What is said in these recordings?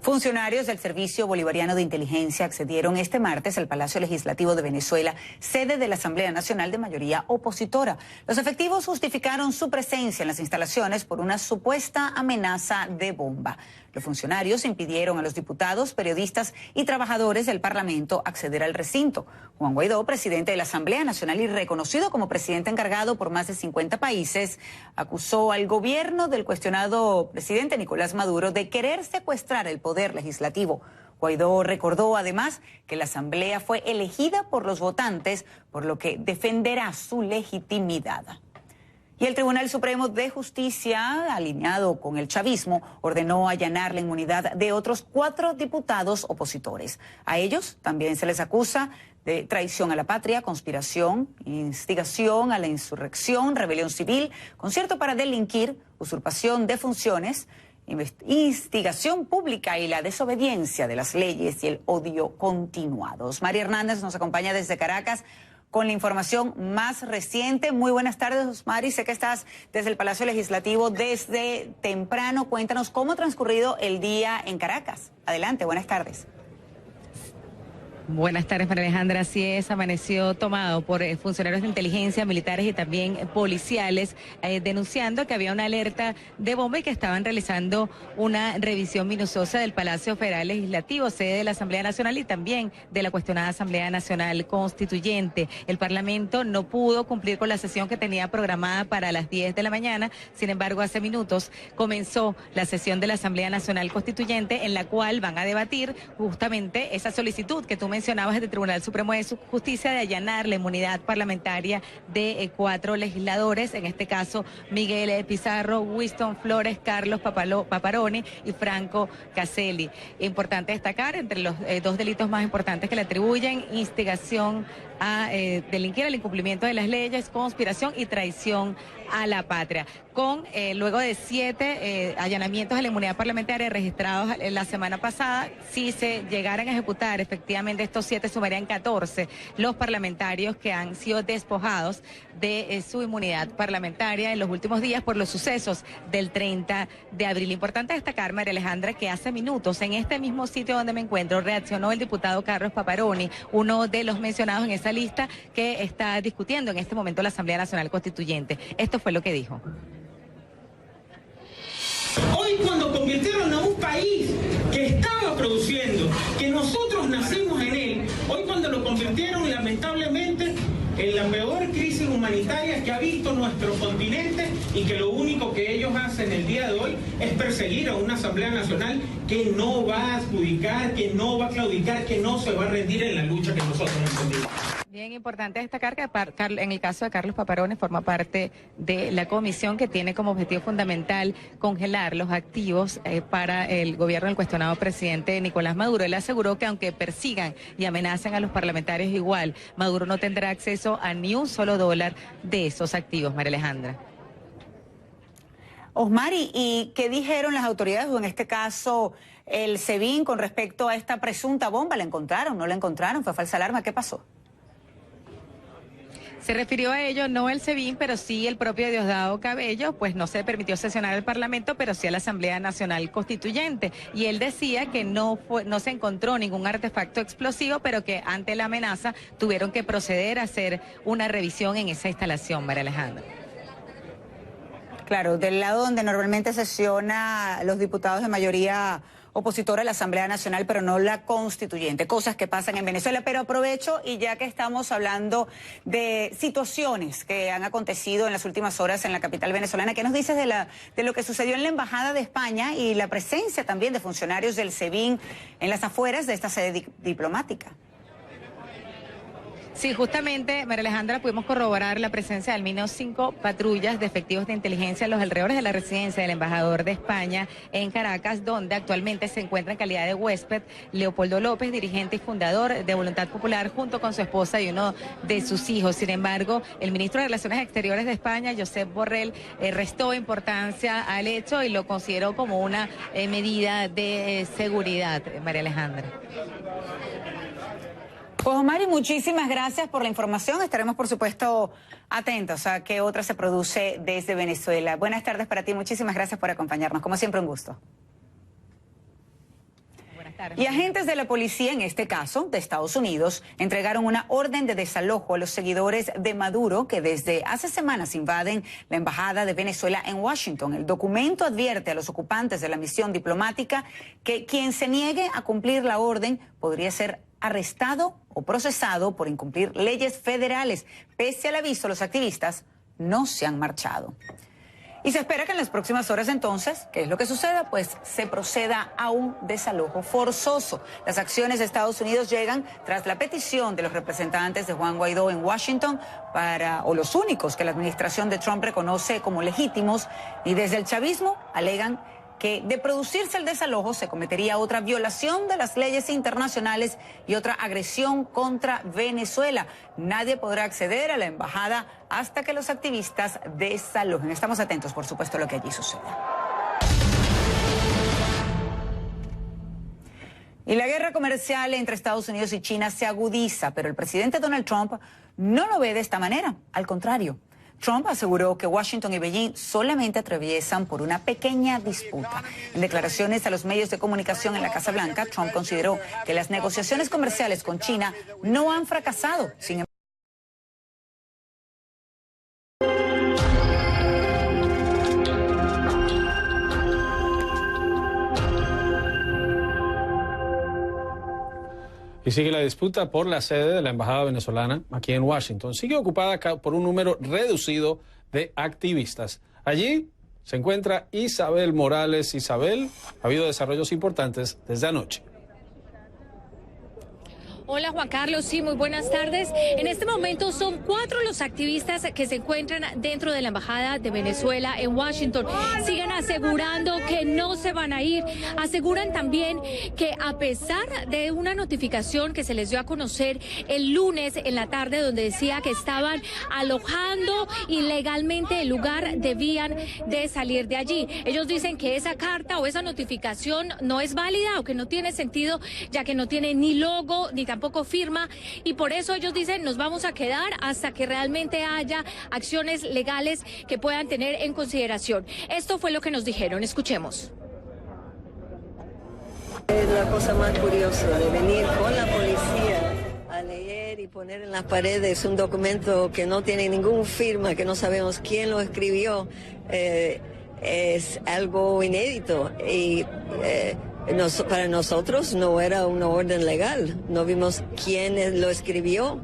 Funcionarios del Servicio Bolivariano de Inteligencia accedieron este martes al Palacio Legislativo de Venezuela, sede de la Asamblea Nacional de mayoría opositora. Los efectivos justificaron su presencia en las instalaciones por una supuesta amenaza de bomba. Los funcionarios impidieron a los diputados, periodistas y trabajadores del Parlamento acceder al recinto. Juan Guaidó, presidente de la Asamblea Nacional y reconocido como presidente encargado por más de 50 países, acusó al gobierno del cuestionado presidente Nicolás Maduro de querer secuestrar el poder legislativo. Guaidó recordó además que la Asamblea fue elegida por los votantes, por lo que defenderá su legitimidad. Y el Tribunal Supremo de Justicia, alineado con el chavismo, ordenó allanar la inmunidad de otros 4 diputados opositores. A ellos también se les acusa de traición a la patria, conspiración, instigación a la insurrección, rebelión civil, concierto para delinquir, usurpación de funciones, instigación pública y la desobediencia de las leyes y el odio continuados. María Hernández nos acompaña desde Caracas con la información más reciente. Muy buenas tardes, Mari. Sé que estás desde el Palacio Legislativo desde temprano. Cuéntanos cómo ha transcurrido el día en Caracas. Adelante, buenas tardes. Buenas tardes, María Alejandra. Así es, amaneció tomado por funcionarios de inteligencia, militares y también policiales, denunciando que había una alerta de bomba y que estaban realizando una revisión minuciosa del Palacio Federal Legislativo, sede de la Asamblea Nacional y también de la cuestionada Asamblea Nacional Constituyente. El Parlamento no pudo cumplir con la sesión que tenía programada para las 10 de la mañana, sin embargo, hace minutos comenzó la sesión de la Asamblea Nacional Constituyente, en la cual van a debatir justamente esa solicitud que tú mencionabas del Tribunal Supremo de Justicia de allanar la inmunidad parlamentaria de 4 legisladores, en este caso Miguel Pizarro, Winston Flores, Carlos Paparoni y Franco Caselli. Importante destacar entre los 2 delitos más importantes que le atribuyen: instigación a delinquir, el incumplimiento de las leyes, conspiración y traición a la patria. Luego de 7 allanamientos a la inmunidad parlamentaria registrados la semana pasada, si se llegaran a ejecutar efectivamente estos 7, sumarían 14 los parlamentarios que han sido despojados de su inmunidad parlamentaria en los últimos días por los sucesos del 30 de abril. Importante destacar, María Alejandra, que hace minutos en este mismo sitio donde me encuentro reaccionó el diputado Carlos Paparoni, uno de los mencionados en esa lista que está discutiendo en este momento la Asamblea Nacional Constituyente. Esto fue lo que dijo. Hoy, cuando convirtieron a un país que estaba produciendo, que nosotros nacimos en él, hoy cuando lo convirtieron lamentablemente en la peor crisis humanitaria que ha visto nuestro continente, y que lo único que ellos hacen el día de hoy es perseguir a una Asamblea Nacional que no va a adjudicar, que no va a claudicar, que no se va a rendir en la lucha que nosotros emprendimos. Bien importante destacar que en el caso de Carlos Paparoni forma parte de la comisión que tiene como objetivo fundamental congelar los activos para el gobierno del cuestionado presidente Nicolás Maduro. Él aseguró que aunque persigan y amenacen a los parlamentarios igual, Maduro no tendrá acceso a ni un solo dólar de esos activos, María Alejandra. Osmari, ¿y qué dijeron las autoridades, o en este caso el SEBIN, con respecto a esta presunta bomba? ¿La encontraron? ¿No la encontraron? ¿Fue falsa alarma? ¿Qué pasó? Se refirió a ello no el SEBIN, pero sí el propio Diosdado Cabello, pues no se permitió sesionar al Parlamento, pero sí a la Asamblea Nacional Constituyente. Y él decía que no se encontró ningún artefacto explosivo, pero que ante la amenaza tuvieron que proceder a hacer una revisión en esa instalación, María Alejandra. Claro, del lado donde normalmente sesiona los diputados de mayoría opositora a la Asamblea Nacional, pero no la constituyente, cosas que pasan en Venezuela. Pero aprovecho, y ya que estamos hablando de situaciones que han acontecido en las últimas horas en la capital venezolana, ¿qué nos dices de lo que sucedió en la Embajada de España y la presencia también de funcionarios del SEBIN en las afueras de esta sede diplomática? Sí, justamente, María Alejandra, pudimos corroborar la presencia de al menos 5 patrullas de efectivos de inteligencia en los alrededores de la residencia del embajador de España en Caracas, donde actualmente se encuentra en calidad de huésped Leopoldo López, dirigente y fundador de Voluntad Popular, junto con su esposa y uno de sus hijos. Sin embargo, el ministro de Relaciones Exteriores de España, Josep Borrell, restó importancia al hecho y lo consideró como una medida de seguridad, María Alejandra. Pues Mari, muchísimas gracias por la información. Estaremos, por supuesto, atentos a qué otra se produce desde Venezuela. Buenas tardes para ti, muchísimas gracias por acompañarnos. Como siempre, un gusto. Y agentes de la policía, en este caso de Estados Unidos, entregaron una orden de desalojo a los seguidores de Maduro que desde hace semanas invaden la embajada de Venezuela en Washington. El documento advierte a los ocupantes de la misión diplomática que quien se niegue a cumplir la orden podría ser arrestado o procesado por incumplir leyes federales. Pese al aviso, los activistas no se han marchado. Y se espera que en las próximas horas entonces, ¿qué es lo que suceda? Pues se proceda a un desalojo forzoso. Las acciones de Estados Unidos llegan tras la petición de los representantes de Juan Guaidó en Washington o los únicos que la administración de Trump reconoce como legítimos, y desde el chavismo alegan que de producirse el desalojo se cometería otra violación de las leyes internacionales y otra agresión contra Venezuela. Nadie podrá acceder a la embajada hasta que los activistas desalojen. Estamos atentos, por supuesto, a lo que allí suceda. Y la guerra comercial entre Estados Unidos y China se agudiza, pero el presidente Donald Trump no lo ve de esta manera. Al contrario, Trump aseguró que Washington y Beijing solamente atraviesan por una pequeña disputa. En declaraciones a los medios de comunicación en la Casa Blanca, Trump consideró que las negociaciones comerciales con China no han fracasado. Sin embargo, y sigue la disputa por la sede de la embajada venezolana aquí en Washington. Sigue ocupada por un número reducido de activistas. Allí se encuentra Isabel Morales. Isabel, ha habido desarrollos importantes desde anoche. Hola Juan Carlos, sí, muy buenas tardes. En este momento son 4 los activistas que se encuentran dentro de la Embajada de Venezuela en Washington. Siguen asegurando que no se van a ir. Aseguran también que a pesar de una notificación que se les dio a conocer el lunes en la tarde, donde decía que estaban alojando ilegalmente el lugar, debían de salir de allí. Ellos dicen que esa carta o esa notificación no es válida o que no tiene sentido, ya que no tiene ni logo ni tampoco firma, y por eso ellos dicen nos vamos a quedar hasta que realmente haya acciones legales que puedan tener en consideración. Esto fue lo que nos dijeron, escuchemos. Es la cosa más curiosa de venir con la policía a leer y poner en las paredes un documento que no tiene ninguna firma, que no sabemos quién lo escribió. Es algo inédito y para nosotros no era una orden legal, no vimos quién lo escribió,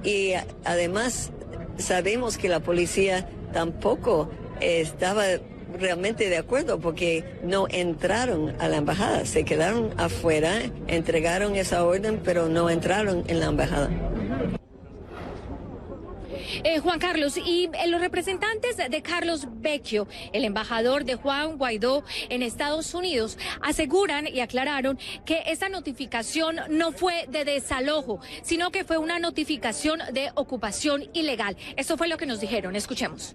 y además sabemos que la policía tampoco estaba realmente de acuerdo porque no entraron a la embajada, se quedaron afuera, entregaron esa orden pero no entraron en la embajada. Juan Carlos, y los representantes de Carlos Vecchio, el embajador de Juan Guaidó en Estados Unidos, aseguran y aclararon que esta notificación no fue de desalojo, sino que fue una notificación de ocupación ilegal. Esto fue lo que nos dijeron. Escuchemos.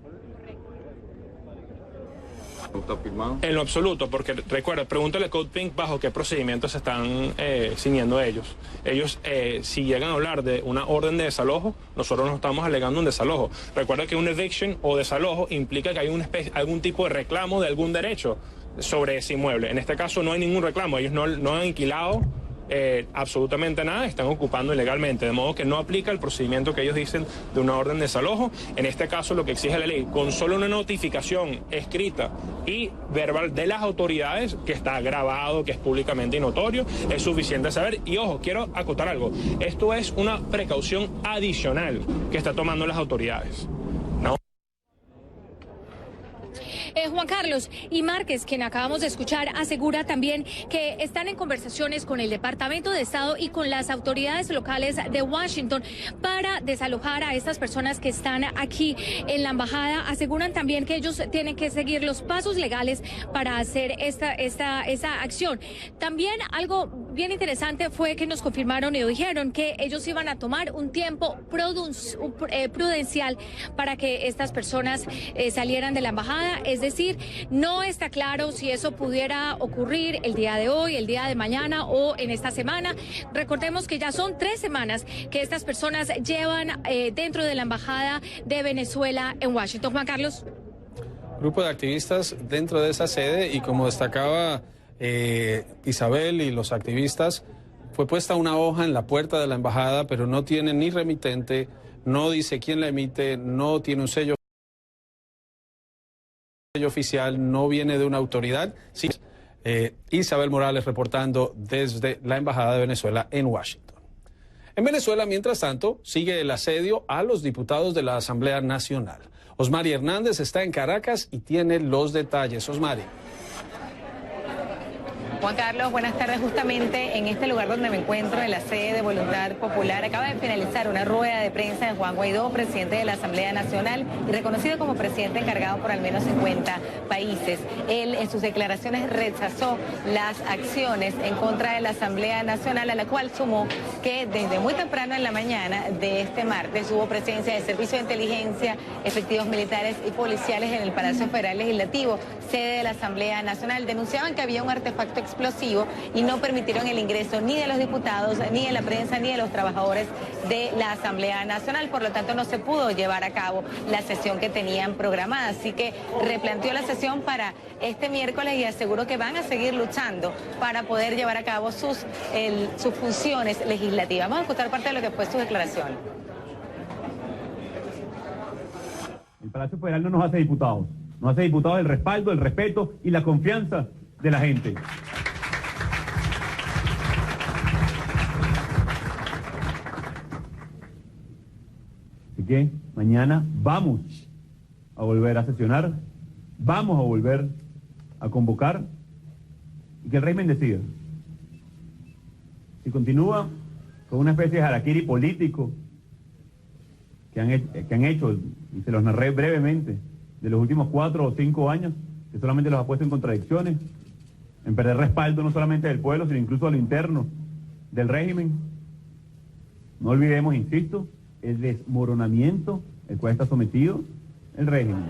En lo absoluto, porque recuerda, pregúntale a Code Pink bajo qué procedimientos se están ciñendo ellos. Ellos, si llegan a hablar de una orden de desalojo, nosotros no estamos alegando un desalojo. Recuerda que un eviction o desalojo implica que hay algún tipo de reclamo de algún derecho sobre ese inmueble. En este caso no hay ningún reclamo, ellos no han alquilado absolutamente nada, están ocupando ilegalmente, de modo que no aplica el procedimiento que ellos dicen de una orden de desalojo. En este caso lo que exige la ley, con solo una notificación escrita y verbal de las autoridades, que está grabado, que es públicamente notorio, es suficiente saber. Y ojo, quiero acotar algo, esto es una precaución adicional que están tomando las autoridades. Juan Carlos, y Márquez, quien acabamos de escuchar, asegura también que están en conversaciones con el Departamento de Estado y con las autoridades locales de Washington para desalojar a estas personas que están aquí en la embajada. Aseguran también que ellos tienen que seguir los pasos legales para hacer esta acción. También algo bien interesante fue que nos confirmaron y dijeron que ellos iban a tomar un tiempo prudencial para que estas personas salieran de la embajada. Es decir, no está claro si eso pudiera ocurrir el día de hoy, el día de mañana o en esta semana. Recordemos que ya son 3 semanas que estas personas llevan dentro de la Embajada de Venezuela en Washington. Juan Carlos. Grupo de activistas dentro de esa sede y como destacaba Isabel y los activistas, fue puesta una hoja en la puerta de la embajada, pero no tiene ni remitente, no dice quién la emite, no tiene un sello oficial, no viene de una autoridad. Sí, Isabel Morales reportando desde la Embajada de Venezuela en Washington. En Venezuela, mientras tanto, sigue el asedio a los diputados de la Asamblea Nacional. Osmari Hernández está en Caracas y tiene los detalles. Osmari. Juan Carlos, buenas tardes. Justamente en este lugar donde me encuentro, en la sede de Voluntad Popular, acaba de finalizar una rueda de prensa de Juan Guaidó, presidente de la Asamblea Nacional y reconocido como presidente encargado por al menos 50 países. Él en sus declaraciones rechazó las acciones en contra de la Asamblea Nacional, a la cual sumó que desde muy temprano en la mañana de este martes hubo presencia de servicio de inteligencia, efectivos militares y policiales en el Palacio Federal Legislativo, sede de la Asamblea Nacional. Denunciaban que había un artefacto explosivo y no permitieron el ingreso ni de los diputados, ni de la prensa, ni de los trabajadores de la Asamblea Nacional. Por lo tanto, no se pudo llevar a cabo la sesión que tenían programada. Así que replanteó la sesión para este miércoles y aseguró que van a seguir luchando para poder llevar a cabo sus funciones legislativas. Vamos a escuchar parte de lo que fue su declaración. El Palacio Federal no nos hace diputados. Nos hace diputados el respaldo, el respeto y la confianza de la gente. Así que mañana vamos a volver a sesionar, vamos a volver a convocar y que el régimen decida. Si continúa con una especie de harakiri político que han hecho, y se los narré brevemente, de los últimos 4 o 5 años, que solamente los ha puesto en contradicciones, en perder respaldo no solamente del pueblo, sino incluso a lo interno del régimen. No olvidemos, insisto, el desmoronamiento al cual está sometido el régimen.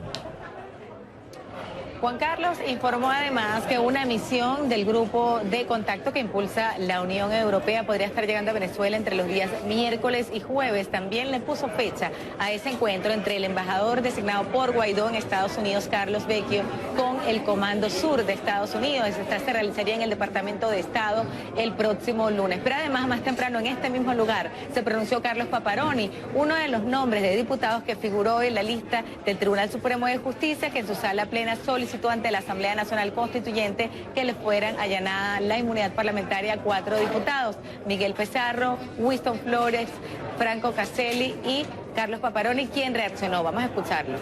Juan Carlos informó además que una misión del grupo de contacto que impulsa la Unión Europea podría estar llegando a Venezuela entre los días miércoles y jueves. También le puso fecha a ese encuentro entre el embajador designado por Guaidó en Estados Unidos, Carlos Vecchio, con el Comando Sur de Estados Unidos. Esta se realizaría en el Departamento de Estado el próximo lunes. Pero además, más temprano en este mismo lugar se pronunció Carlos Paparoni, uno de los nombres de diputados que figuró en la lista del Tribunal Supremo de Justicia, que en su sala plena solicitó ante la Asamblea Nacional Constituyente que le fueran allanada la inmunidad parlamentaria a 4 diputados: Miguel Pizarro, Winston Flores, Franco Caselli y Carlos Paparoni, quien reaccionó. Vamos a escucharlo.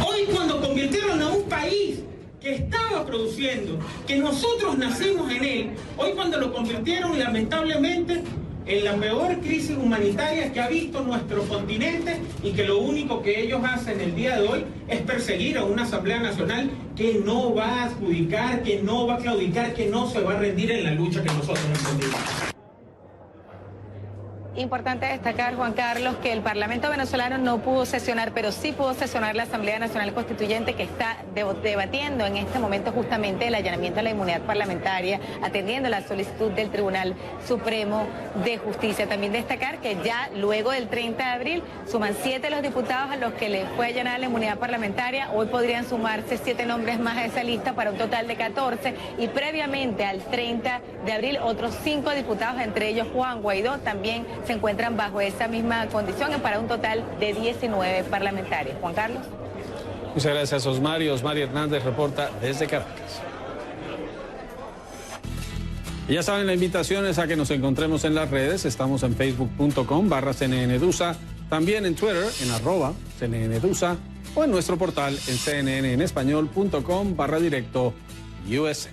Hoy, cuando convirtieron a un país que estaba produciendo, que nosotros nacimos en él, hoy cuando lo convirtieron lamentablemente en la peor crisis humanitaria que ha visto nuestro continente, y que lo único que ellos hacen el día de hoy es perseguir a una Asamblea Nacional que no va a adjudicar, que no va a claudicar, que no se va a rendir en la lucha que nosotros emprendimos. Importante destacar, Juan Carlos, que el Parlamento venezolano no pudo sesionar, pero sí pudo sesionar la Asamblea Nacional Constituyente, que está debatiendo en este momento justamente el allanamiento a la inmunidad parlamentaria, atendiendo la solicitud del Tribunal Supremo de Justicia. También destacar que ya luego del 30 de abril suman 7 los diputados a los que le fue allanada la inmunidad parlamentaria. Hoy podrían sumarse 7 nombres más a esa lista para un total de 14, y previamente al 30 de abril otros 5 diputados, entre ellos Juan Guaidó, también se encuentran bajo esa misma condición, para un total de 19 parlamentarios. Juan Carlos. Muchas gracias, Osmari. Osmari Hernández reporta desde Caracas. Y ya saben, la invitación es a que nos encontremos en las redes. Estamos en facebook.com/CNNedusa, también en Twitter en @CNNedusa o en nuestro portal en cnnespañol.com/directo USA.